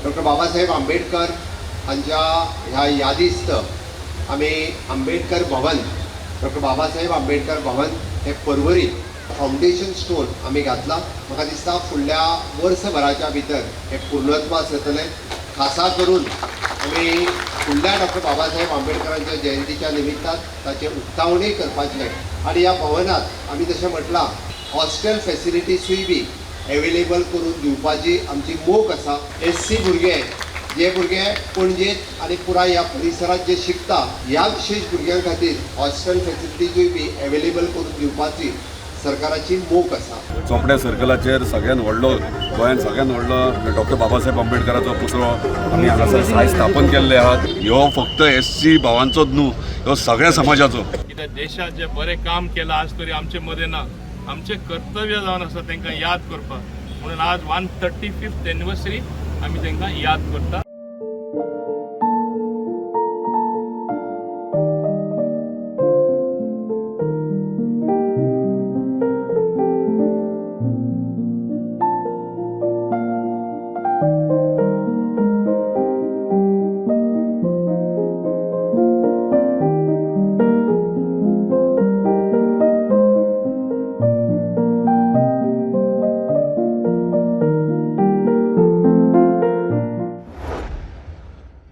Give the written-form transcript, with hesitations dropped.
Doctor Babasaheb Ambedkar हांच्या ह्या यादीस्त आम्ही आंबेडकर भवन, डॉक्टर बाबासाहेब आंबेडकर भवन हे परवरी फाउंडेशन स्टोन आम्ही घातला। म्हाका दिसता फुडल्या वर्सभराच्या भितर हे पूर्णत्वास येतले। खासा करून आम्ही फुडल्या डॉक्टर बाबासाहेब आंबेडकरांच्या जयंतीच्या निमित्तान ताचे उक्तावणी करपाचे आणि ह्या भवनात आम्ही जशें म्हटलां हॉस्टेल फॅसिलिटीजूय बी एवेलेबल करून दिवपाची आमची मोख आसा। SC भुरगे जे भुरगे पणजेत आणि पुराय ह्या परिसरात जे शिकता ह्या विशेष भुरग्यां खातीर हॉस्टेल फॅसिलिटीजूय बी एवेलेबल करून दिवपाची सरकाराची मोख आसा। चोपड्या सर्कलाचेर सगळ्यात व्हडलो गोंयांत सगळ्यात व्हडलो डॉक्टर बाबासाहेब आंबेडकराचो पुतळो आमी हांगासर सायज स्थापन केल्ले आहात। ह्यो फक्त SC भावांचोच न्हू, ह्यो सगळ्या समाजाचो। कित्याक देशात जे बरें काम केलां आज तरी आमचे मदें ना, आमचे कर्तव्य जावन आसा तांकां याद करपाक, म्हणून आज 135th एनिवर्सरी आमी तांकां याद करता।